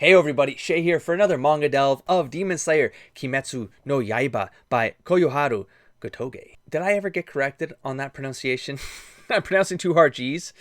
Hey everybody, Shay here for another manga delve of Demon Slayer Kimetsu no Yaiba by Koyoharu Gotoge. Did I ever get corrected on that pronunciation? I'm pronouncing two hard G's.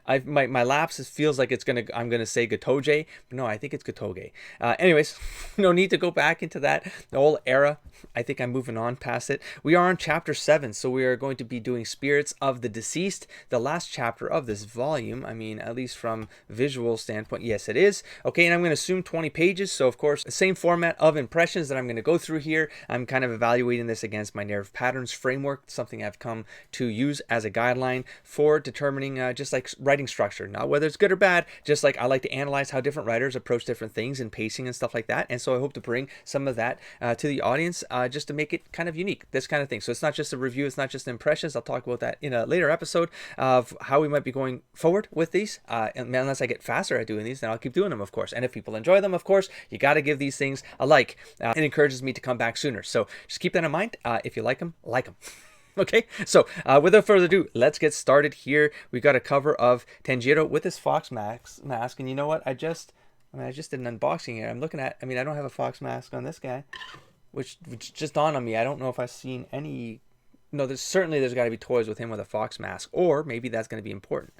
My lapse feels like I'm gonna say Gotoge, but no, I think it's Gotoge. Anyways, no need to go back into that the whole era. I think I'm moving on past it. We are on chapter 7, so we are going to be doing Spirits of the Deceased, the last chapter of this volume. I mean, at least from visual standpoint, yes, it is. Okay, and I'm going to assume 20 pages, so of course, the same format of impressions that I'm going to go through here. I'm kind of evaluating this against my narrative patterns framework, something I've come to use as a guideline for determining just like writing structure, not whether it's good or bad, just like I like to analyze how different writers approach different things and pacing and stuff like that. And so I hope to bring some of that to the audience just to make it kind of unique, this kind of thing. So it's not just a review, it's not just impressions. I'll talk about that in a later episode of how we might be going forward with these. Unless I get faster at doing these, then I'll keep doing them, of course. And if people enjoy them, of course, you got to give these things a like. It encourages me to come back sooner. So just keep that in mind. If you like them, like them. Okay, so without further ado, let's get started here. We got a cover of Tanjiro with his fox mask, and you know what? I just did an unboxing here. I'm looking at. I don't have a fox mask on this guy, which just dawned on me. I don't know if I've seen any. No, there's got to be toys with him with a fox mask, or maybe that's going to be important.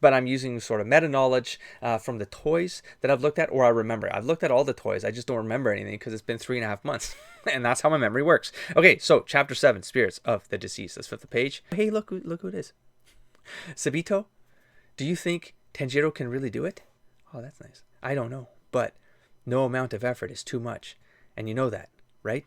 But I'm using sort of meta knowledge from the toys that I've looked at, or I remember. I've looked at all the toys. I just don't remember anything because it's been 3.5 months. And that's how my memory works. Okay, so chapter 7, Spirits of the Deceased. Let's flip the page. Hey, look who it is. Sabito, do you think Tanjiro can really do it? Oh, that's nice. I don't know, but no amount of effort is too much. And you know that, right?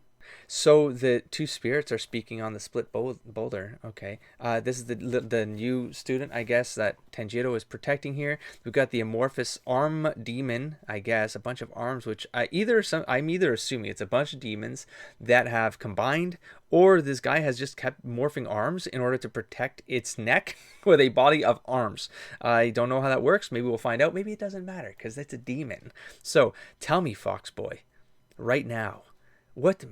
So the two spirits are speaking on the split boulder. Okay, this is the new student, I guess, that Tanjiro is protecting here. We've got the amorphous arm demon, I guess, a bunch of arms, which I'm either assuming it's a bunch of demons that have combined, or this guy has just kept morphing arms in order to protect its neck with a body of arms. I don't know how that works. Maybe we'll find out. Maybe it doesn't matter because it's a demon. So tell me, Fox Boy, right now, what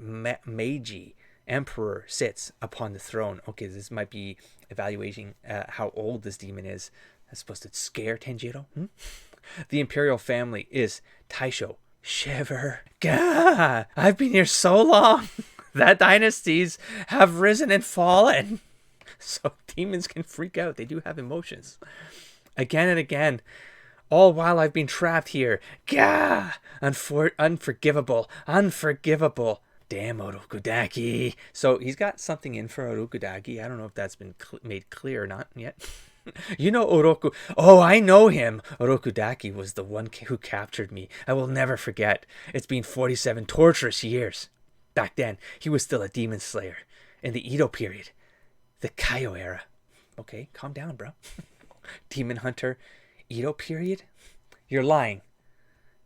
Meiji emperor sits upon the throne? Okay, this might be evaluating how old this demon is. That's supposed to scare Tanjiro. The imperial family is Taisho. Shiver. Gah! I've been here so long that dynasties have risen and fallen. So demons can freak out. They do have emotions. Again and again. All while I've been trapped here. Gah! Unforgivable. Unforgivable. Damn Orokudaki. So he's got something in for Orokudaki. I don't know if that's been made clear or not yet. You know Oroku. Oh, I know him. Orokudaki was the one who captured me. I will never forget. It's been 47 torturous years. Back then, he was still a demon slayer. In the Edo period. The Kaio era. Okay, calm down, bro. Demon hunter. Edo period? You're lying.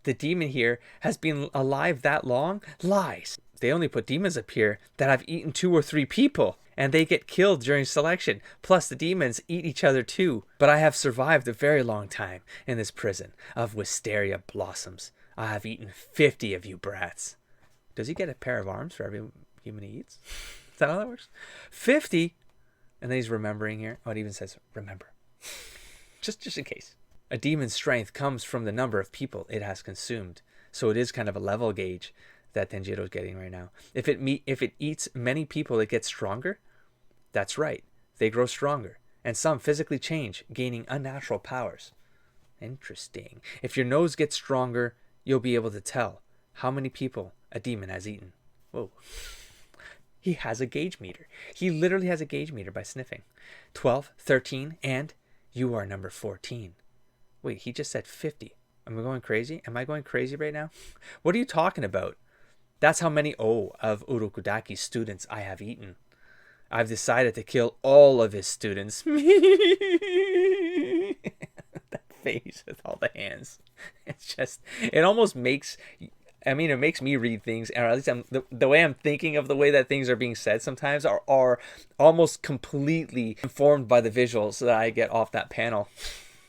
The demon here has been alive that long? Lies. They only put demons up here that have eaten 2 or 3 people, and they get killed during selection. Plus the demons eat each other too. But I have survived a very long time in this prison of wisteria blossoms. I have eaten 50 of you brats. Does he get a pair of arms for every human he eats? Is that how that works? 50? And then he's remembering here. Oh, it even says remember. just in case. A demon's strength comes from the number of people it has consumed. So it is kind of a level gauge that Tanjiro's getting right now. If it eats many people, it gets stronger. That's right. They grow stronger. And some physically change, gaining unnatural powers. Interesting. If your nose gets stronger, you'll be able to tell how many people a demon has eaten. Whoa. He has a gauge meter. He literally has a gauge meter by sniffing. 12, 13, and you are number 14. Wait, he just said 50. Am I going crazy? Am I going crazy right now? What are you talking about? That's how many of Urokudaki's students I have eaten. I've decided to kill all of his students. That face with all the hands. It's just, it almost makes, it makes me read things, or at least the way I'm thinking of the way that things are being said sometimes are almost completely informed by the visuals that I get off that panel.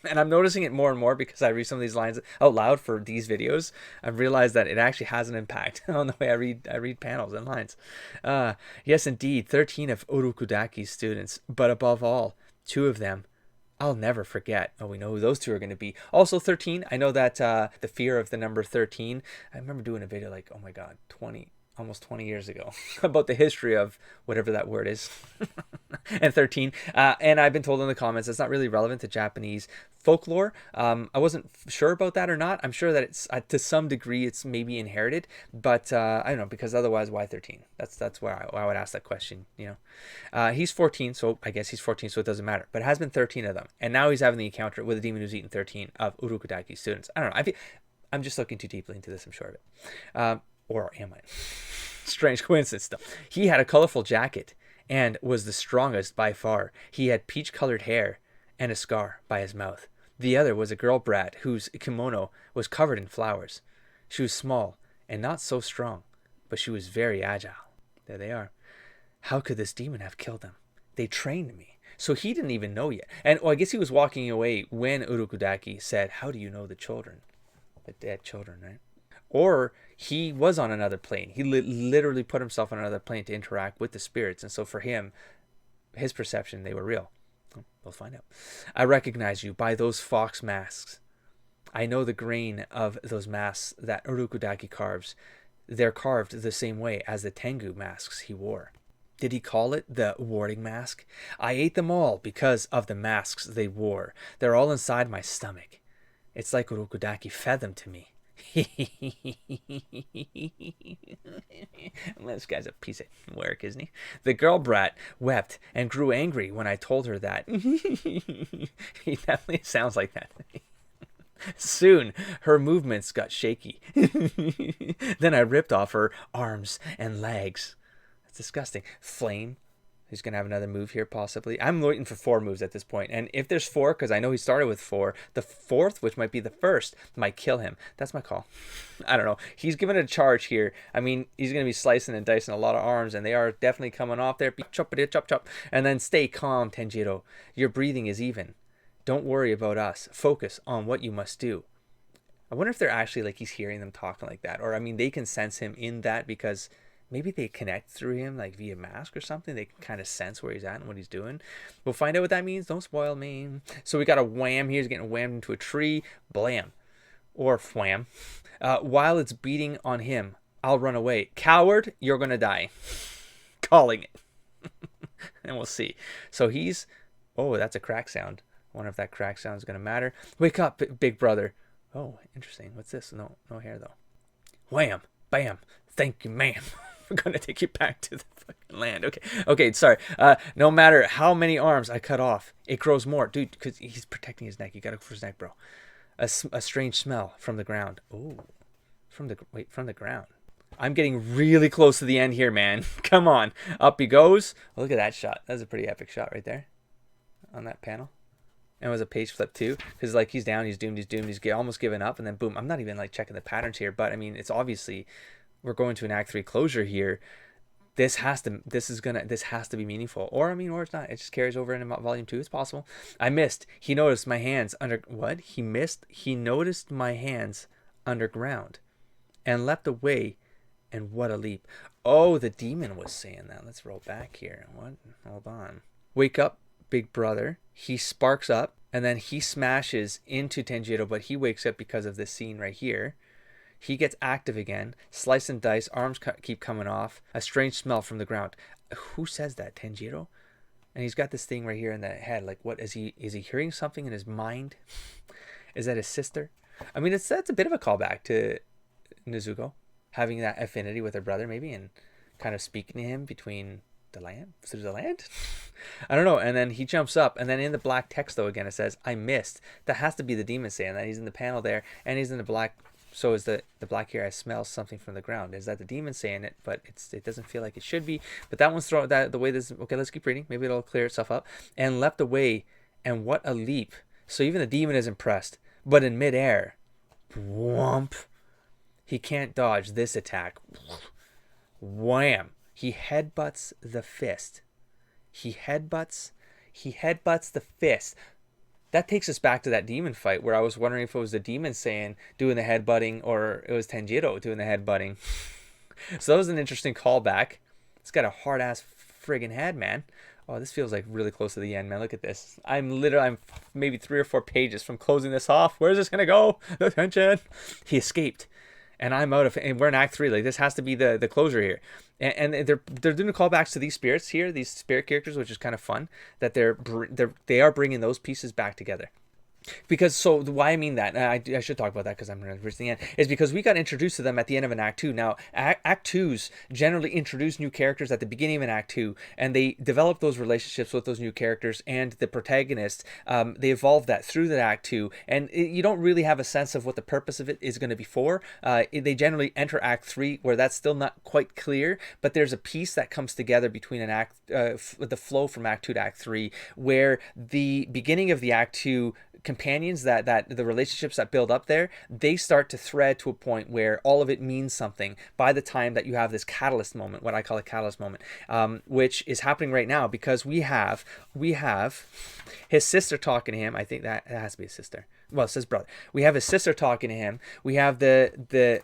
And I'm noticing it more and more because I read some of these lines out loud for these videos. I've realized that it actually has an impact on the way I read panels and lines. Yes, indeed, 13 of Urokudaki's students, but above all, 2 of them I'll never forget. Oh, we know who those two are going to be. Also, 13. I know that the fear of the number 13. I remember doing a video like, oh my God, 20, almost 20 years ago about the history of whatever that word is. And 13. And I've been told in the comments it's not really relevant to Japanese folklore. I wasn't sure about that or not. I'm sure that it's to some degree it's maybe inherited, but I don't know, because otherwise why 13? That's where I would ask that question. He's 14, so I guess he's 14, so it doesn't matter. But it has been 13 of them, and now he's having the encounter with a demon who's eaten 13 of Urukudaki students. I don't know. I'm just looking too deeply into this. I'm sure of it. Or am I? Strange coincidence, though. He had a colorful jacket and was the strongest by far. He had peach-colored hair and a scar by his mouth. The other was a girl brat whose kimono was covered in flowers. She was small and not so strong, but she was very agile. There they are. How could this demon have killed them? They trained me. So he didn't even know yet. And I guess he was walking away when Urukudaki said, how do you know the children? The dead children, right? Or he was on another plane. He literally put himself on another plane to interact with the spirits. And so for him, his perception, they were real. We'll find out. I recognize you by those fox masks. I know the grain of those masks that Urukudaki carves. They're carved the same way as the Tengu masks he wore. Did he call it the warding mask? I ate them all because of the masks they wore. They're all inside my stomach. It's like Urukudaki fed them to me. This guy's a piece of work, isn't he? The girl brat wept and grew angry when I told her that. He definitely sounds like that. Soon her movements got shaky. Then I ripped off her arms and legs. That's disgusting. Flame. He's going to have another move here, possibly. I'm waiting for 4 moves at this point. And if there's 4, because I know he started with 4, the 4th, which might be the first, might kill him. That's my call. I don't know. He's given a charge here. I mean, he's going to be slicing and dicing a lot of arms, and they are definitely coming off there. Chop, chop, chop. And then stay calm, Tenjiro. Your breathing is even. Don't worry about us. Focus on what you must do. I wonder if they're actually, like, he's hearing them talking like that. Or, I mean, they can sense him in that because maybe they connect through him, like via mask or something. They can kind of sense where he's at and what he's doing. We'll find out what that means. Don't spoil me. So we got a wham here. He's getting whammed into a tree. Blam. Or wham. While it's beating on him, I'll run away. Coward, you're going to die. Calling it. And we'll see. So he's... Oh, that's a crack sound. I wonder if that crack sound is going to matter. Wake up, big brother. Oh, interesting. What's this? No hair, though. Wham. Bam. Thank you, ma'am. We're going to take you back to the fucking land. Okay, sorry. No matter how many arms I cut off, it grows more. Dude, because he's protecting his neck. You got to go for his neck, bro. A strange smell from the ground. Oh, from the ground. I'm getting really close to the end here, man. Come on. Up he goes. Oh, look at that shot. That's a pretty epic shot right there on that panel. And it was a page flip too, because like he's down, he's doomed, he's almost given up, and then boom. I'm not even like checking the patterns here, but I mean, it's obviously we're going to an Act 3 closure here. This has to be meaningful, or it's not. It just carries over into Volume 2. It's possible. I missed. He noticed my hands under what? He missed. He noticed my hands underground, and leapt away. And what a leap! Oh, the demon was saying that. Let's roll back here. What? Hold on. Wake up, big brother. He sparks up, and then he smashes into Tenjiro, but he wakes up because of this scene right here. He gets active again. Slice and dice. Arms keep coming off. A strange smell from the ground. Who says that? Tenjiro? And he's got this thing right here in the head. Like, what is he hearing something in his mind? Is that his sister? I mean, that's a bit of a callback to Nezuko having that affinity with her brother, maybe, and kind of speaking to him through the land. I don't know. And then he jumps up, and then in the black text though, again it says, I missed. That has to be the demon saying that. He's in the panel there, and he's in the black. So is the black here. I smell something from the ground. Is that the demon saying it? But it doesn't feel like it should be. But that one's thrown that the way this. Okay, let's keep reading. Maybe it'll clear itself up. And leapt away, and what a leap! So even the demon is impressed. But in midair, whomp, he can't dodge this attack. Wham! He headbutts the fist. He headbutts the fist. That takes us back to that demon fight where I was wondering if it was the demon saying doing the headbutting or it was Tenjiro doing the headbutting. So that was an interesting callback. It's got a hard ass friggin' head, man. Oh, this feels like really close to the end, man. Look at this. I'm maybe 3 or 4 pages from closing this off. Where's this gonna go? The tension. He escaped, and I'm out of. And we're in Act 3. Like, this has to be the closure here. And they're doing callbacks to these spirits here, these spirit characters, which is kind of fun. That they are bringing those pieces back together. Because, so why I mean that, I should talk about that because I'm going to reach the end, is because we got introduced to them at the end of an Act 2. Now, Act 2s generally introduce new characters at the beginning of an Act 2, and they develop those relationships with those new characters and the protagonist. They evolve that through the Act 2, and you don't really have a sense of what the purpose of it is going to be for. They generally enter Act 3, where that's still not quite clear, but there's a piece that comes together between an Act, the flow from Act 2 to Act 3, where the beginning of the Act 2 companions, that the relationships that build up there, they start to thread to a point where all of it means something by the time that you have this catalyst moment, what I call a catalyst moment, which is happening right now, because we have his sister talking to him. I think that has to be his sister. Well, it says brother. We have his sister talking to him. We have they're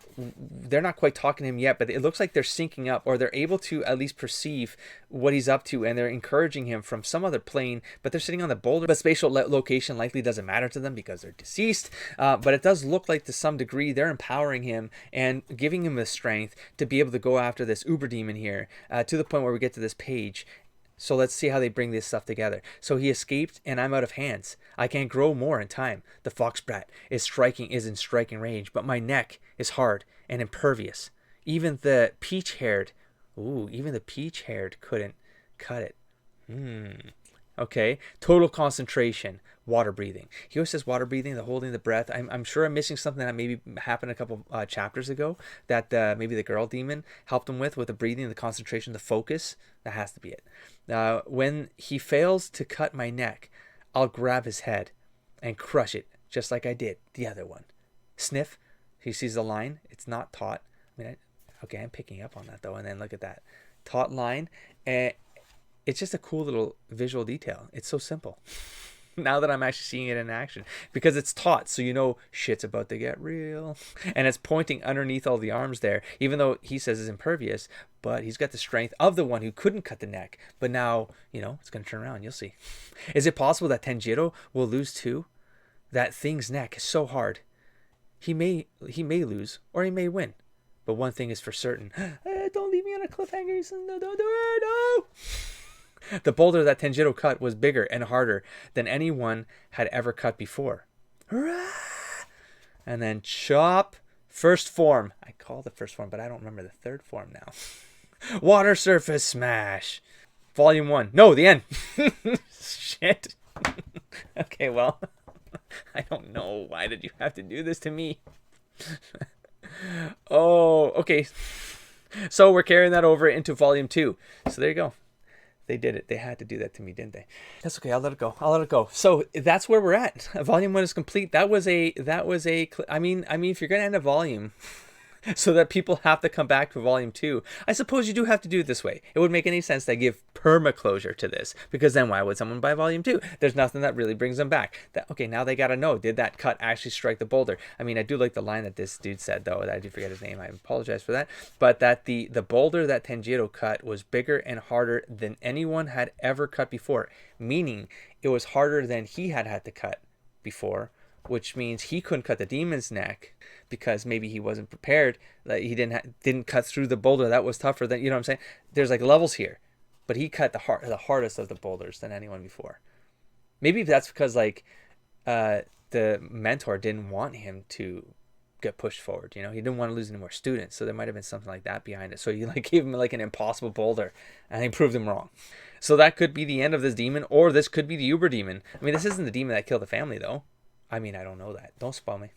not quite talking to him yet, but it looks like they're syncing up, or they're able to at least perceive what he's up to, and they're encouraging him from some other plane, but they're sitting on the boulder. But spatial location likely doesn't matter to them because they're deceased. But it does look like to some degree they're empowering him and giving him the strength to be able to go after this uber demon here, to the point where we get to this page. So let's see how they bring this stuff together. So he escaped, and I'm out of hands. I can't grow more in time. The fox brat is in striking range, but my neck is hard and impervious. Even the peach-haired couldn't cut it. Okay. Total concentration. Water breathing. He always says water breathing, the holding the breath. I'm sure I'm missing something that maybe happened a couple chapters ago that maybe the girl demon helped him with the breathing, the concentration, the focus. That has to be it. When he fails to cut my neck, I'll grab his head and crush it just like I did the other one. Sniff. He sees the line. It's not taut. Okay, I'm picking up on that though. And then look at that. Taut line. And it's just a cool little visual detail. It's so simple. Now that I'm actually seeing it in action, because it's taut, so you know shit's about to get real. And it's pointing underneath all the arms there, even though he says it's impervious, but he's got the strength of the one who couldn't cut the neck. But now, it's going to turn around. You'll see. Is it possible that Tenjiro will lose too? That thing's neck is so hard. He may lose, or he may win. But one thing is for certain. Don't leave me on a cliffhanger. No, don't do it. No. The boulder that Tenjiro cut was bigger and harder than anyone had ever cut before. And then chop. First form. I call the first form, but I don't remember the third form now. Water surface smash. Volume 1. No, the end. Shit. Okay, well. I don't know. Why did you have to do this to me? Oh, okay. So we're carrying that over into Volume 2. So there you go. They did it. They had to do that to me, didn't they? That's okay. I'll let it go. So that's where we're at. Volume 1 is complete. I mean, if you're going to end a volume so that people have to come back to Volume 2, I suppose you do have to do it this way. It would make any sense to give perma-closure to this, because then why would someone buy Volume 2? There's nothing that really brings them back. Okay, now they got to know, did that cut actually strike the boulder? I mean, I do like the line that this dude said, though. I do forget his name. I apologize for that. But that the boulder that Tenjiro cut was bigger and harder than anyone had ever cut before, meaning it was harder than he had to cut before, which means he couldn't cut the demon's neck because maybe he wasn't prepared. Like he didn't cut through the boulder. That was tougher than, you know what I'm saying? There's like levels here, but he cut the hardest of the boulders than anyone before. Maybe that's because the mentor didn't want him to get pushed forward. He didn't want to lose any more students, so there might have been something like that behind it. So he gave him an impossible boulder, and he proved him wrong. So that could be the end of this demon, or this could be the Uber demon. I mean, this isn't the demon that killed the family, though. I mean, I don't know that. Don't spoil me.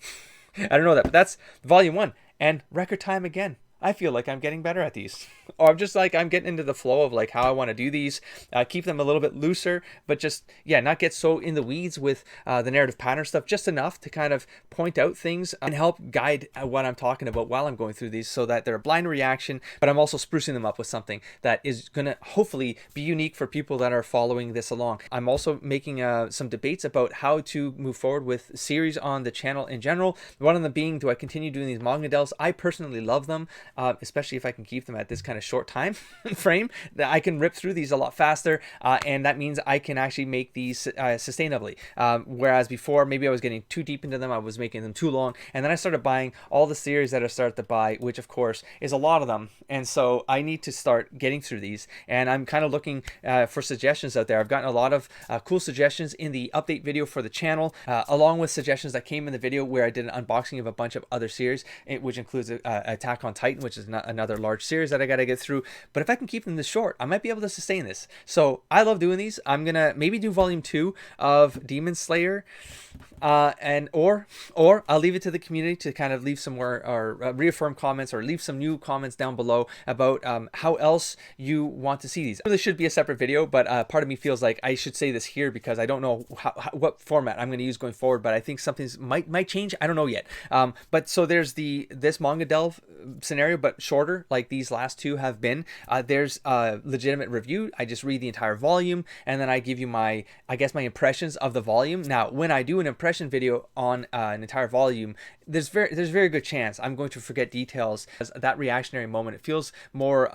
I don't know that. But that's Volume 1. And record time again. I feel like I'm getting better at these. Or I'm just I'm getting into the flow of how I want to do these. Keep them a little bit looser, but just, not get so in the weeds with the narrative pattern stuff. Just enough to kind of point out things and help guide what I'm talking about while I'm going through these, so that they're a blind reaction, but I'm also sprucing them up with something that is going to hopefully be unique for people that are following this along. I'm also making some debates about how to move forward with series on the channel in general. One of them being, do I continue doing these manga delves? I personally love them. Especially if I can keep them at this kind of kind of short time frame, that I can rip through these a lot faster, and that means I can actually make these sustainably. Whereas before, maybe I was getting too deep into them, I was making them too long, and then I started buying all the series that I started to buy, which of course is a lot of them, and so I need to start getting through these, and I'm kind of looking for suggestions out there. I've gotten a lot of cool suggestions in the update video for the channel, along with suggestions that came in the video where I did an unboxing of a bunch of other series, which includes Attack on Titan, which is another large series that I got to get through. But if I can keep them this short, I might be able to sustain this. So I love doing these. I'm gonna maybe do volume 2 of Demon Slayer, or I'll leave it to the community to kind of leave some more or reaffirm comments, or leave some new comments down below about how else you want to see these. This should be a separate video, but part of me feels like I should say this here because I don't know what format I'm going to use going forward, but I think something might change. I don't know yet. But so there's this Manga Delve scenario, but shorter, like these last two have been. There's a legitimate review. I just read the entire volume, and then I give you my impressions of the volume. Now, when I do an impression video on an entire volume, there's very good chance I'm going to forget details. As that reactionary moment, it feels more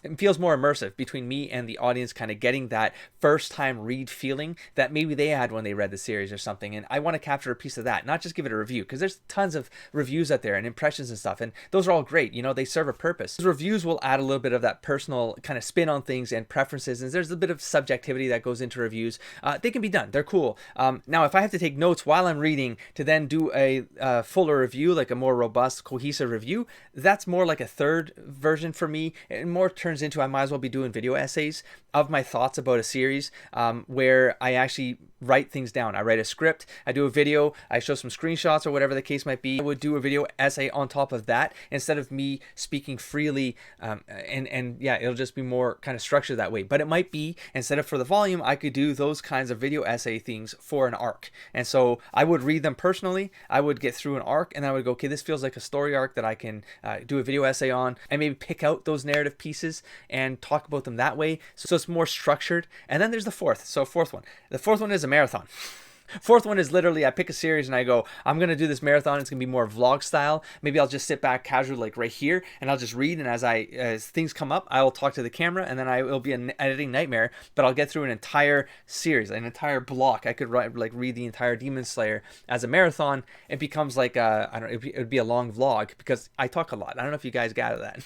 immersive between me and the audience, kind of getting that first time read feeling that maybe they had when they read the series or something. And I want to capture a piece of that, not just give it a review, because there's tons of reviews out there and impressions and stuff, and those are all great. You know, they serve a purpose. Those reviews will add a little bit of that personal kind of spin on things and preferences, and there's a bit of subjectivity that goes into reviews. They can be done. They're cool. Now, if I have to take notes while I'm reading to then do a fuller review, like a more robust, cohesive review, that's more like a third version for me. It more turns into I might as well be doing video essays of my thoughts about a series, where I actually write things down. I write a script, I do a video, I show some screenshots or whatever the case might be. I would do a video essay on top of that instead of me speaking freely, and yeah, it'll just be more kind of structured that way. But it might be, instead of for the volume, I could do those kinds of video essay things for an arc. And so I would read them personally, I would get through an arc, and I would go, okay, this feels like a story arc that I can do a video essay on, and maybe pick out those narrative pieces and talk about them that way. So it's more structured. And then there's the fourth. So fourth one. The fourth one is a marathon. Fourth one is literally I pick a series and I go, I'm going to do this marathon. It's going to be more vlog style. Maybe I'll just sit back casually, like right here, and I'll just read. And as things come up, I will talk to the camera, and then it'll be an editing nightmare, but I'll get through an entire series, an entire block. I could read the entire Demon Slayer as a marathon. It becomes like it would be a long vlog because I talk a lot. I don't know if you guys gather that.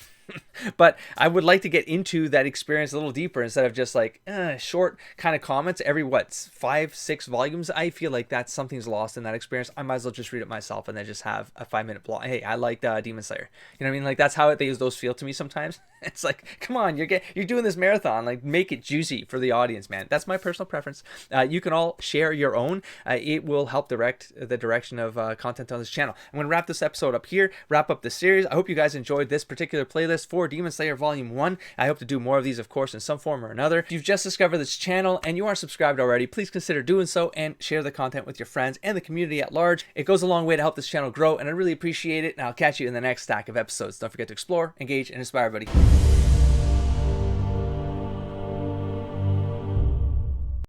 But I would like to get into that experience a little deeper instead of just like short kind of comments every 5-6 volumes. I feel like something's lost in that experience. I might as well just read it myself and then just have a 5-minute blog. Hey, I like Demon Slayer. You know what I mean? Like that's how those feel to me sometimes. It's like, come on, you're doing this marathon. Like make it juicy for the audience, man. That's my personal preference. You can all share your own. It will help direct the direction of content on this channel. I'm going to wrap this episode up here, wrap up the series. I hope you guys enjoyed this particular playlist for Demon Slayer Volume 1. I hope to do more of these, of course, in some form or another. If you've just discovered this channel and you aren't subscribed already, please consider doing so and share the content with your friends and the community at large. It goes a long way to help this channel grow, and I really appreciate it, and I'll catch you in the next stack of episodes. Don't forget to explore, engage, and inspire, buddy.